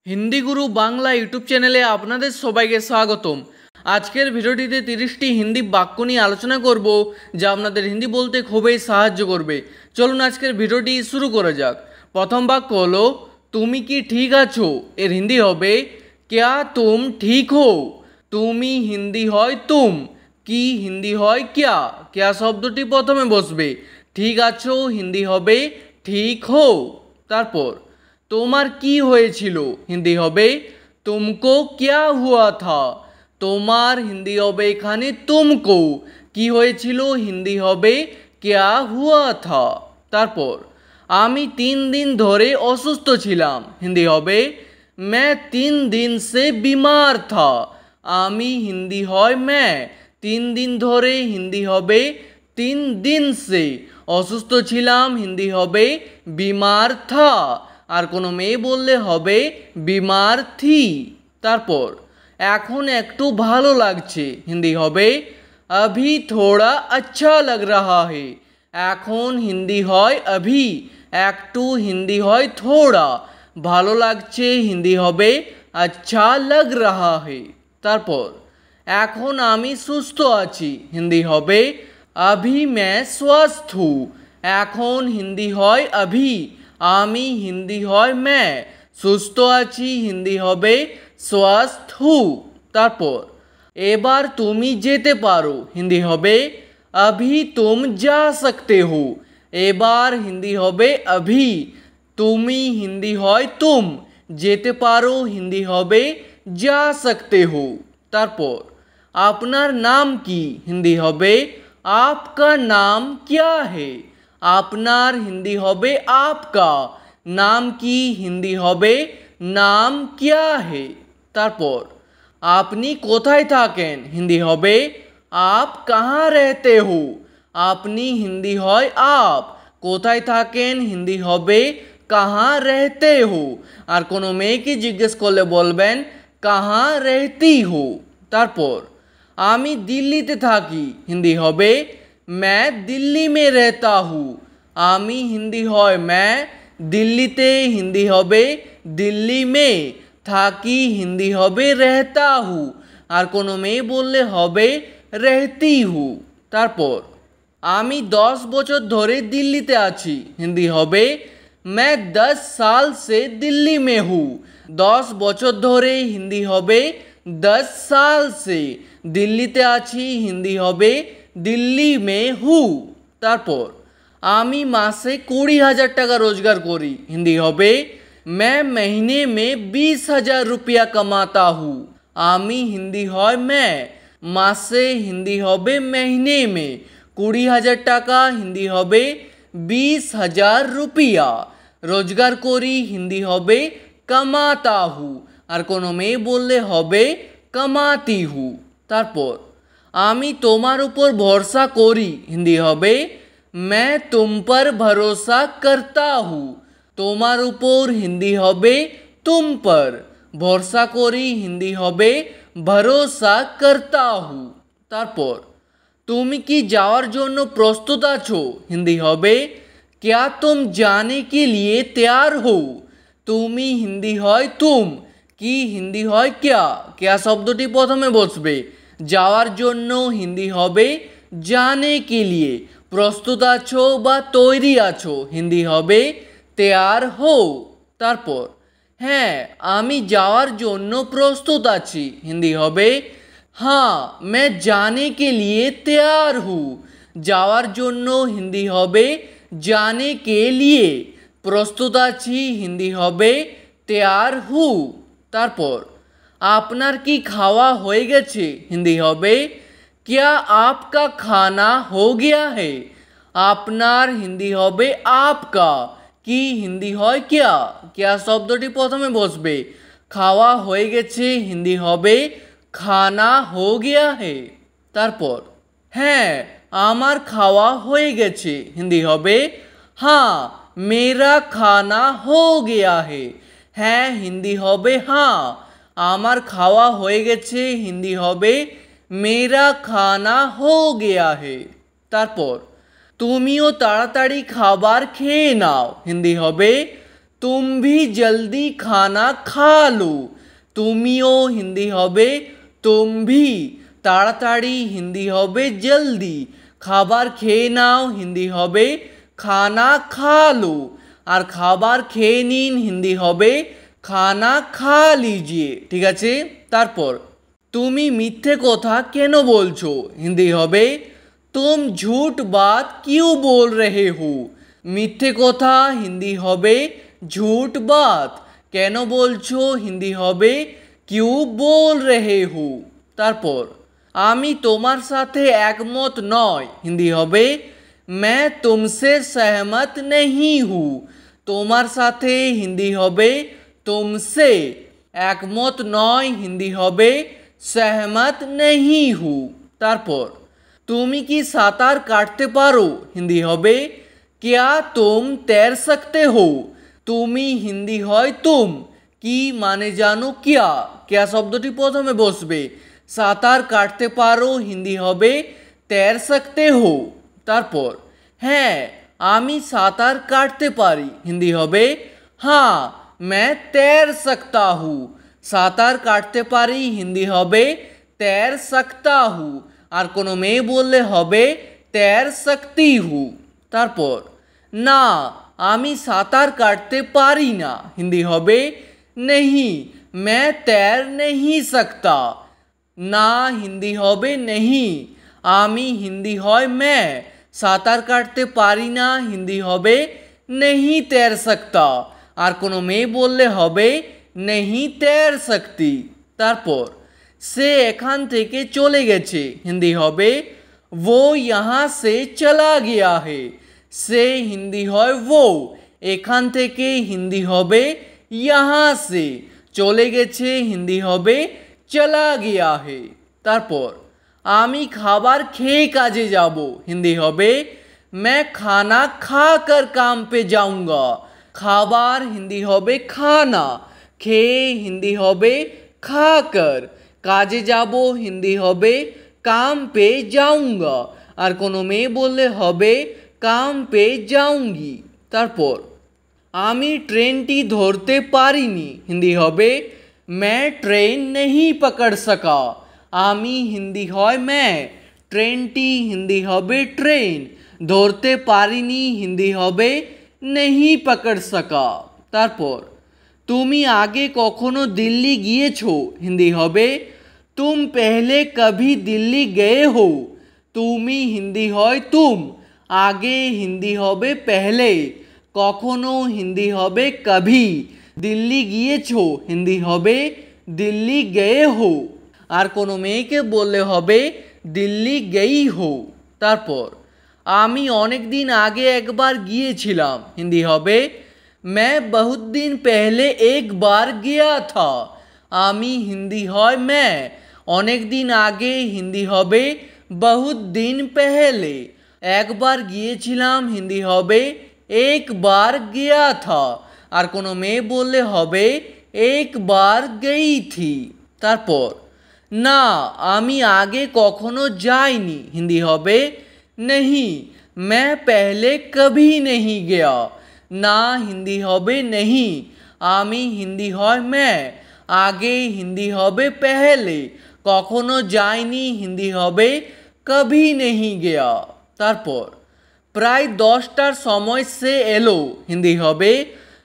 হিন্দি গুরু Bangla YouTube চ্যানেলে আপনাদের সবাইকে স্বাগতম। আজকের ভিডিওটিতে 30টি হিন্দি বাক্য নিয়ে আলোচনা করব, যা আপনাদের হিন্দি বলতে খুবই সাহায্য করবে। চলুন আজকের ভিডিওটি শুরু করা যাক। প্রথম বাক্য হলো তুমি কি ঠিক আছো। এর হিন্দি হবে ক্যা তুম ঠিক হো। তুমি হিন্দি হয় তুম, কি হিন্দি হয় ক্যা। ক্যা শব্দটি প্রথমে বসবে, ঠিক আছো হিন্দি হবে ঠিক হো। তারপর তোমার কি হয়েছিল হিন্দি হবে তুমকো ক্যা হুয়া থা। তোমার হিন্দি হবে এখানে তুমকো, কি হয়েছিল হিন্দি হবে ক্যা হুয়া থা। তারপর আমি 3 দিন ধরে অসুস্থ ছিলাম হিন্দি হবে मैं 3 दिन से बीमार था। আমি হিন্দি হয় मैं, 3 দিন ধরে হিন্দি হবে 3 दिन से, অসুস্থ ছিলাম হিন্দি হবে बीमार था। আর কোনো মেয়ে বললে হবে बीमार थी। তারপর এখন একটু ভালো লাগছে হিন্দি হবে अभी थोड़ा अच्छा लग रहा है। এখন হিন্দি হয় अभी, একটু হিন্দি হয় थोड़ा, ভালো লাগছে হিন্দি হবে अच्छा लग रहा है। তারপর এখন আমি সুস্থ আছি হিন্দি হবে अभी मैं स्वस्थ हूँ। এখন হিন্দি হয় अभी, আমি হিন্দি হয় मैं, সুস্থ আছি হিন্দি হবে स्वस्थ हूँ। তারপর এবার তুমি যেতে পারো হিন্দি হবে अभी तुम जा सकते हो। এবার হিন্দি হবে अभी, তুমি হিন্দি হয় तुम, যেতে পারো হিন্দি হবে जा सकते हो। তারপর আপনার নাম কি হিন্দি হবে आपका नाम क्या है। আপনার হিন্দি হবে आपका, নাম কি হিন্দি হবে নাম क्या है। তারপর আপনি কোথায় থাকেন হিন্দি হবে आप कहाँ रहते हो। আপনি হিন্দি হয় आप, কোথায় থাকেন হিন্দি হবে कहाँ रहते हो। আর কোনো মেয়েকে জিজ্ঞেস করলে বলবেন कहाँ रहती हो। তারপর আমি দিল্লিতে থাকি হিন্দি হবে मैं दिल्ली में रहता हूँ। আমি হিন্দি হয় मैं, দিল্লিতে হিন্দি হবে দিল্লি में, থাকি হিন্দি হবে रहता हूँ। আর কোনো মেয়ে বললে হবে रहती हूँ। তারপর আমি 10 বছর ধরে দিল্লিতে আছি হিন্দি হবে मैं 10 साल से दिल्ली में हूँ। 10 বছর ধরে হিন্দি হবে 10 साल से, দিল্লিতে আছি হিন্দি হবে দিল্লি में हूँ। তারপর আমি মাসে 20,000 টাকা রোজগার করি হিন্দি হবে मैं महीने में 20,000 रुपया कमाता हूँ। আমি হিন্দি হয় मैं, মাসে হিন্দি হবে महीने में, 20,000 টাকা হিন্দি হবে 20,000 रुपया, রোজগার করি হিন্দি হবে कमाता हूँ। আর কোনো মেয়ে বললে হবে कमाती हूँ। তারপর আমি তোমার উপর ভরসা করি হিন্দি হবে मैं तुम पर भरोसा करता हूँ। তোমার উপর হিন্দি হবে तुम पर, ভরসা করি হিন্দি হবে भरोसा करता हूँ। তারপর তুমি কি যাওয়ার জন্য প্রস্তুত আছো হিন্দি হবে क्या तुम जाने के लिए तैयार हो। তুমি হিন্দি হয় तुम, কি হিন্দি হয় क्या। क्या শব্দটি প্রথমে বসবে, যাওয়ার জন্য হিন্দি হবে जाने के लिए, প্রস্তুত আছো বা তৈরি আছো হিন্দি হবে तैयार हो। তারপর হ্যাঁ আমি যাওয়ার জন্য প্রস্তুত আছি হিন্দি হবে हाँ मैं जाने के लिए तैयार हूँ। যাওয়ার জন্য হিন্দি হবে जाने के लिए, প্রস্তুত আছি হিন্দি হবে तैयार हूँ। তারপর আপনার কি খাওয়া হয়ে গেছে হিন্দি হবে क्या आपका खाना हो गया है। আপনার হিন্দি হবে आपका, কি হিন্দি হয় क्या। क्या শব্দটি প্রথমে বসবে, খাওয়া হয়ে গেছে হিন্দি হবে খানা हो गया है। তারপর হ্যাঁ আমার খাওয়া হয়ে গেছে হিন্দি হবে हाँ मेरा खाना हो गया है। হ্যাঁ হিন্দি হবে हाँ, আমার খাওয়া হয়ে গেছে হিন্দি হবে मेरा खाना हो गया है। তারপর তুমিও তাড়াতাড়ি খাবার খেয়ে নাও হিন্দি হবে तुम भी जल्दी खाना खा लो। तुमिओ हिंदी होबे तुम भी, ताड़ाताड़ी हिंदी होबे जल्दी, खाबार खेये नाओ हिंदी होबे खाना खा लो, और खाबार खेये निन हिंदी होबे खाना खा लीजिए। ठीक आछे। तारपर तुमी मिथ्ये कथा केनो बोलछो हिंदी होबे तुम झूठ बात क्यों बोल रहे हो। मिथ्ये कथा हिंदी होबे झूठ बात, केनो बोलछो हिंदी होबे क्यों बोल रहे हो। तारपर आमी तोमार साथे एकमत नय हिंदी होबे मैं तुमसे सहमत नहीं हूँ। तोमार साथे हिंदी होबे तुमसे, एकमत नय हिंदी होबे सहमत नहीं हूँ। तारपर तुमी कि सातार काटते पारो हिंदी होबे क्या तुम तैर सकते हो। तुमी हिंदी हय तुम, कि माने जानो क्या, क्या शब्दटी प्रथमे बसबे, सातार काटते पारो हिंदी होबे तैर सकते हो। तारपर हाँ आमी सातार काटते पारी हिंदी होबे हाँ मैं तैर सकता हूँ। सातार काटते पारी हिंदी होबे तैर सकता हूँ, और कोनो मेये बोलले होबे तैर सकती हूँ। तारपर ना आमी सातार काटते पारी ना हिंदी होबे नहीं मैं तैर नहीं सकता। ना हिंदी होबे नहीं, आमी हिंदी हय मैं, सातार काटते पारी ना हिंदी होबे नहीं तैर सकता, और कोनो मेये बोलले होबे नहीं तैर सकती। तारपर से एखान थेके चले गेछे हिंदी होबे वो यहाँ से चला गया है। से हिंदी हय वो, एखान थेके हिंदी होबे यहाँ से, चले गेछे हिंदी होबे चला गया है। तारपर आमी खाबार खेये काजे जाबो हिंदी होबे मैं खाना खा कर काम पे जाऊंगा। खाबार हिंदी होबे खाना, खेये हिंदी होबे खाकर, काजे जाबो हिंदी होबे काम पे जाऊंगा, और कोनो मेये बोलले होबे काम पे जाऊंगी। तारपर आमी ट्रेनटी धरते पारिनी हिंदी होबे मैं ट्रेन नहीं पकड़ सका। आमी हिंदी हय मैं, ट्रेनटी हिंदी होबे ट्रेन, धरते पारिनी हिंदी होबे नहीं पकड़ सका। तारपर तुमी आगे कखनो दिल्ली गिয়েছো हिंदी होबे तुम पहले कभी दिल्ली गए हो। तुमी हिंदी हय तुम, आगे हिंदी होबे पहले, कखनो हिंदी होबे कभी, दिल्ली गिয়েছো हिंदी होबे दिल्ली गए हो, और कोनो मेयेके बोलले होबे दिल्ली गई हो। तारपर आमी अनेक दिन आगे एक बार गिয়েছিলাম हिंदी होबे मैं बहुत दिन पहले एक बार गया था। आमी हिंदी हय मैं, अनेक दिन आगे हिंदी होबे बहुत दिन पहले, एक बार गिয়েছিলাম हिंदी होबे एक बार गया था, और कोनो मेये बोलले होबे एक बार गई थी। तारपर ना आमी आगे कखनो जाइनी हिंदी होबे नहीं मैं पहले कभी नहीं गया। ना हिंदी होबे नहीं, आमी हिंदी हय मैं, आगे हिंदी होबे पहले, कखनो जाइनी हिंदी होबे कभी नहीं गया। तारपर प्राय 10टार समय से एलो हिंदी होबे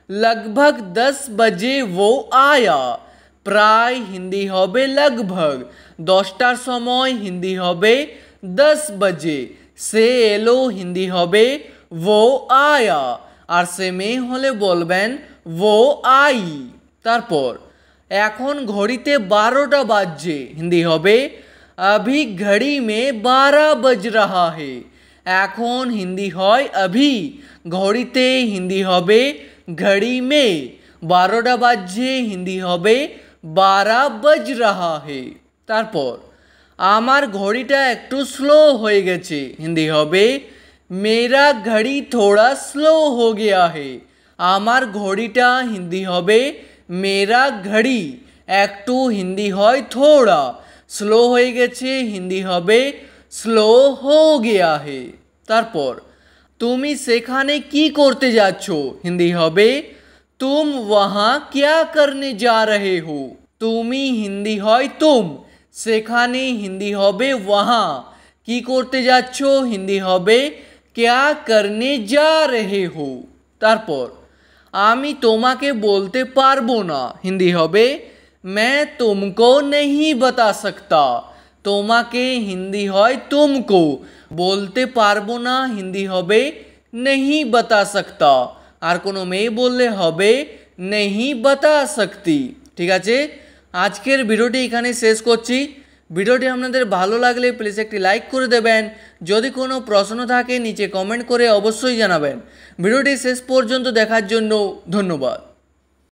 लगभग 10 बजे वो आया। प्राय हिंदी होबे लगभग, 10टार समय हिंदी होबे 10 बजे, से एलो हिंदी होबे वो आया, और से मेये होले बोलबेन वो आई। तारपर एखन घड़ीते 12टा बाजছে हिंदी होबे अभी घड़ी में 12 बज रहा है। एखन हिंदी हय अभी, घड़ीते हिंदी होबे घड़ी में, 12टा बाजছে हिंदी होबे 12 बज रहा है। तारपर आमार घड़ीटा एकटू स्लो हो गेছে हिंदी होबे मेरा घड़ी थोड़ा स्लो हो गया है। आमार घड़ीटा हिंदी होबे मेरा घड़ी, एकटू हिंदी हय थोड़ा, स्लो हो गेছে हिंदी होबे स्लो हो गया है। तारपर तुमी सेखाने की करते जाच्छो हिंदी होबे तुम वहाँ क्या करने जा रहे हो। তুমি হিন্দি হয় তুম, সেখানে হিন্দি হবে वहाँ। কি করতে যাচ্ছ হিন্দি হবে क्या करने जा रहे हो। তারপর আমি তোমাকে বলতে পারবো না হিন্দি হবে मैं तुमको नहीं बता सकता। তোমাকে হিন্দি হয় तुमको, বলতে পারবো না হিন্দি হবে नहीं बता सकता। আর কোনো মেয়ে বললে হবে नहीं बता सकती। ঠিক আছে, আজকের ভিডিওটি এখানে শেষ করছি। ভিডিওটি আপনাদের ভালো লাগলে প্লিজ একটি লাইক করে দেবেন। যদি কোনো প্রশ্ন থাকে নিচে কমেন্ট করে অবশ্যই জানাবেন। ভিডিওটি শেষ পর্যন্ত দেখার জন্য ধন্যবাদ।